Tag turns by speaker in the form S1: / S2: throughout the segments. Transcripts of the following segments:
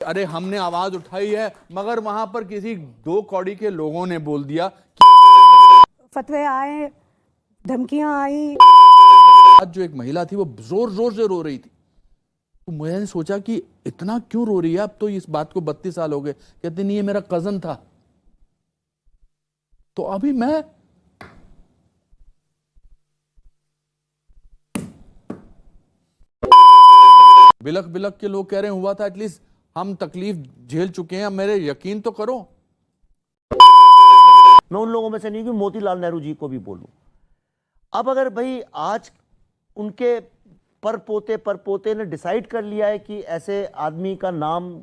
S1: अरे हमने आवाज उठाई है, मगर वहां पर किसी दो कौड़ी के लोगों ने बोल दिया
S2: फतवे आए, धमकियां आई।
S1: आज जो एक महिला थी वो जोर जोर से रो रही थी, तो मैंने सोचा कि इतना क्यों रो रही है। अब तो इस बात को 32 साल हो गए। कहती नहीं, ये मेरा कजन था। तो अभी मैं बिलक बिलक के लोग कह रहे हुआ था, एटलीस्ट हम तकलीफ झेल चुके हैं, मेरे यकीन तो करो।
S3: मैं उन लोगों में से नहीं कि मोतीलाल नेहरू जी को भी बोलूं। अब अगर भाई आज उनके परपोते ने डिसाइड कर लिया है कि ऐसे आदमी का नाम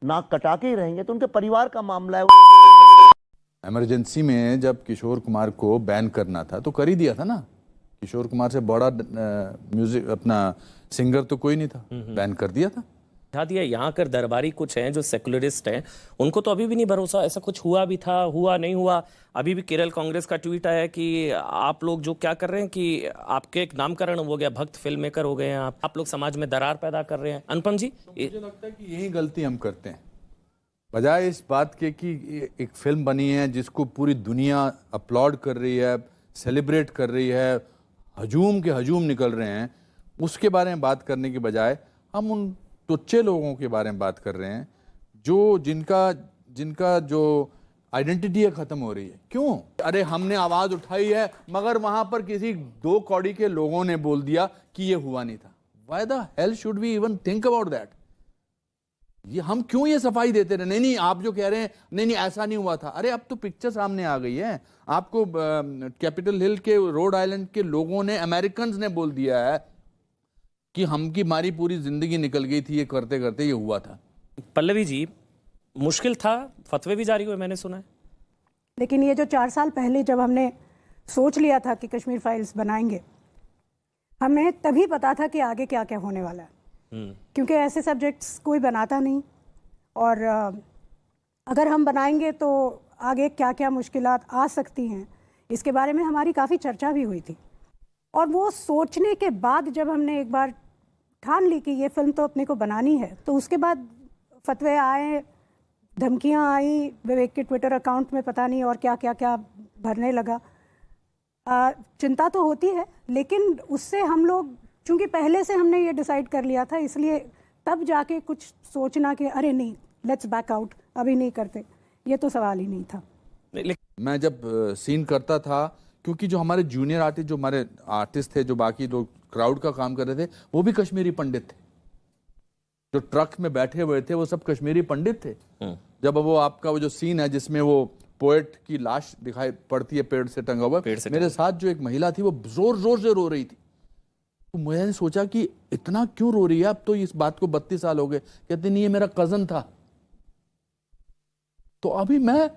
S3: नाक कटा के ही रहेंगे, तो उनके परिवार का मामला है।
S1: इमरजेंसी में जब किशोर कुमार को बैन करना था तो कर ही दिया था ना। किशोर कुमार से बड़ा म्यूजिक अपना सिंगर तो कोई नहीं था, बैन कर दिया था।
S4: दिया यहाँ कर दरबारी कुछ हैं जो सेकुलरिस्ट हैं, उनको तो अभी भी नहीं भरोसा ऐसा कुछ हुआ भी था, हुआ नहीं हुआ। अभी भी केरल कांग्रेस का ट्वीट आया कि आप लोग जो क्या कर रहे हैं कि आपके एक नामकरण हो गया, भक्त फिल्म मेकर हो गए हैं आप लोग समाज में दरार पैदा कर रहे हैं। अनुपम जी,
S1: तो मुझे लगता है कि यही गलती हम करते हैं, बजाय इस बात के कि एक फिल्म बनी है जिसको पूरी दुनिया अपलॉड कर रही है, सेलिब्रेट कर रही है, हजूम के हजूम निकल रहे हैं, उसके बारे में बात करने के बजाय हम उन टुच्चे लोगों के बारे में बात कर रहे हैं जो जिनका जो आइडेंटिटी है खत्म हो रही है। क्यों? अरे हमने आवाज उठाई है, मगर वहां पर किसी दो कौड़ी के लोगों ने बोल दिया कि ये हुआ नहीं था। Why the hell should we even think about that? ये हम क्यों ये सफाई देते रहे? नहीं आप जो कह रहे हैं नहीं ऐसा नहीं हुआ था। अरे अब तो पिक्चर सामने आ गई है। आपको कैपिटल हिल के रोड आइलैंड के लोगों ने, अमेरिकन ने बोल दिया है कि हमारी पूरी जिंदगी निकल गई थी ये करते करते, ये हुआ था।
S4: पल्लवी जी, मुश्किल था, फतवे भी जारी हुए मैंने सुना है।
S2: लेकिन ये जो 4 साल पहले जब हमने सोच लिया था कि कश्मीर फाइल्स बनाएंगे, हमें तभी पता था कि आगे क्या क्या होने वाला है। क्योंकि ऐसे सब्जेक्ट्स कोई बनाता नहीं, और अगर हम बनाएंगे तो आगे क्या क्या मुश्किलात आ सकती हैं, इसके बारे में हमारी काफ़ी चर्चा भी हुई थी। और वो सोचने के बाद जब हमने एक बार ठान ली कि ये फिल्म तो अपने को बनानी है, तो उसके बाद फतवे आए, धमकियां आई, विवेक के ट्विटर अकाउंट में पता नहीं और क्या क्या क्या भरने लगा। चिंता तो होती है, लेकिन उससे हम लोग, चूंकि पहले से हमने ये डिसाइड कर लिया था, इसलिए तब जाके कुछ सोचना कि अरे नहीं लेट्स बैक आउट, अभी नहीं करते, ये तो सवाल ही नहीं था।
S1: मैं जब सीन करता था, क्योंकि जो हमारे जूनियर आर्टिस्ट, जो हमारे आर्टिस्ट थे, जो बाकी लोग क्राउड का काम कर रहे थे, वो भी कश्मीरी पंडित थे। जो ट्रक में बैठे हुए थे वो सब कश्मीरी पंडित थे। जब वो आपका वो जो सीन है जिसमें वो पोएट की लाश दिखाई पड़ती है पेड़ से टंगा हुआ, मेरे साथ जो एक महिला थी वो जोर जोर से रो रही थी। तो मैंने सोचा कि इतना क्यों रो रही है। अब तो इस बात को 32 साल हो गए। कहती नहीं, ये मेरा कजन था। तो अभी मैं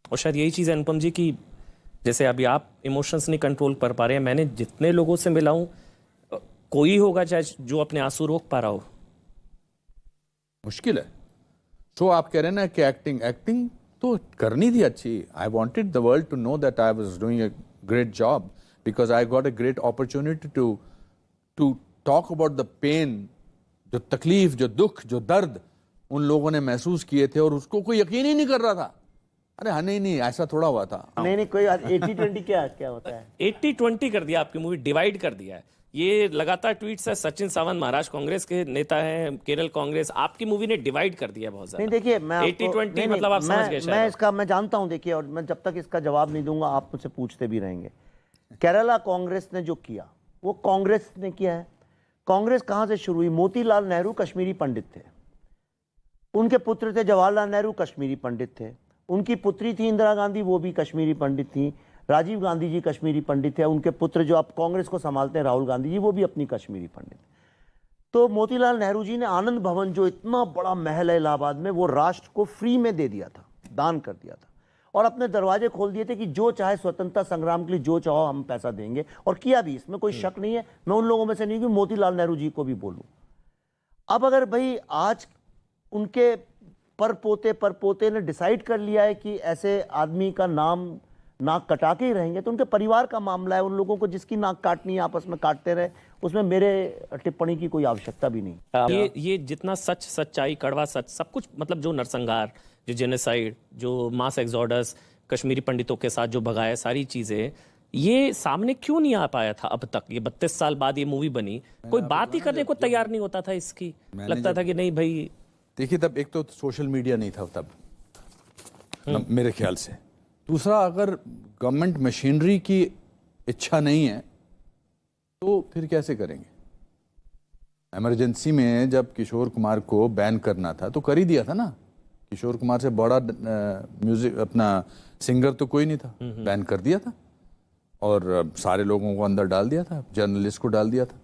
S4: और शायद यही चीज़ है अनुपम जी कि जैसे अभी आप इमोशंस नहीं कंट्रोल कर पा रहे हैं, मैंने जितने लोगों से मिला हूं, कोई होगा चाहे जो अपने आंसू रोक पा रहा हो।
S1: मुश्किल है। तो आप कह रहे हैं ना कि एक्टिंग तो करनी थी अच्छी। I wanted the world to know that I was doing a great job, because I got a great opportunity to talk about the pain, जो तकलीफ, जो दुख, जो दर्द उन लोगों ने महसूस किए थे, और उसको कोई यकीन ही नहीं कर रहा था। अरे हाँ, नहीं ऐसा थोड़ा हुआ था।
S3: नहीं कोई 80-20 क्या होता है?
S4: 80-20 कर दिया, आपकी मूवी डिवाइड कर दिया है। ये लगातार ट्वीट्स है। सचिन सावंत महाराष्ट्र कांग्रेस के नेता हैं, केरल कांग्रेस, आपकी मूवी ने डिवाइड कर दिया बहुत ज्यादा।
S3: नहीं देखिए, मैं
S4: 80-20 मतलब आप समझ गए शायद।
S3: मैं जानता हूं, देखिए, और मैं जब तक इसका जवाब नहीं दूंगा आप मुझसे पूछते भी रहेंगे। केरला कांग्रेस ने जो किया वो कांग्रेस ने किया है। कांग्रेस कहां से शुरू हुई? मोतीलाल नेहरू कश्मीरी पंडित थे, उनके पुत्र थे जवाहरलाल नेहरू, कश्मीरी पंडित थे, उनकी पुत्री थी इंदिरा गांधी, वो भी कश्मीरी पंडित थी, राजीव गांधी जी कश्मीरी पंडित थे, उनके पुत्र जो अब कांग्रेस को संभालते हैं राहुल गांधी जी, वो भी अपनी कश्मीरी पंडित। तो मोतीलाल नेहरू जी ने आनंद भवन, जो इतना बड़ा महल है इलाहाबाद में, वो राष्ट्र को फ्री में दे दिया था, दान कर दिया था, और अपने दरवाजे खोल दिए थे कि जो चाहे स्वतंत्रता संग्राम के लिए जो चाहो हम पैसा देंगे, और किया भी, इसमें कोई शक नहीं है। मैं उन लोगों में से नहीं कि मोतीलाल नेहरू जी को भी बोलूं। अब अगर भाई आज उनके परपोते ने डिसाइड कर लिया है कि ऐसे आदमी का नाम नाक कटा के ही रहेंगे, तो उनके परिवार का मामला है। उन लोगों को जिसकी नाक काटनी है आपस में काटते रहे, उसमें मेरे टिप्पणी की कोई आवश्यकता भी नहीं।
S4: ये जितना सच, सच्चाई, कड़वा सच, सब कुछ, मतलब जो नरसंहार, जो जेनोसाइड, जो मास एक्सोडस, कश्मीरी पंडितों के साथ जो भगाया, सारी चीजें, ये सामने क्यों नहीं आ पाया था अब तक? ये 32 साल बाद ये मूवी बनी, कोई बात ही करने को तैयार नहीं होता था इसकी। लगता था कि नहीं भाई।
S1: देखिए, तब एक तो सोशल मीडिया नहीं था तब, मेरे ख्याल से। दूसरा, अगर गवर्नमेंट मशीनरी की इच्छा नहीं है तो फिर कैसे करेंगे? इमरजेंसी में जब किशोर कुमार को बैन करना था तो कर ही दिया था ना। किशोर कुमार से बड़ा म्यूजिक अपना सिंगर तो कोई नहीं था, बैन कर दिया था और सारे लोगों को अंदर डाल दिया था, जर्नलिस्ट को डाल दिया था।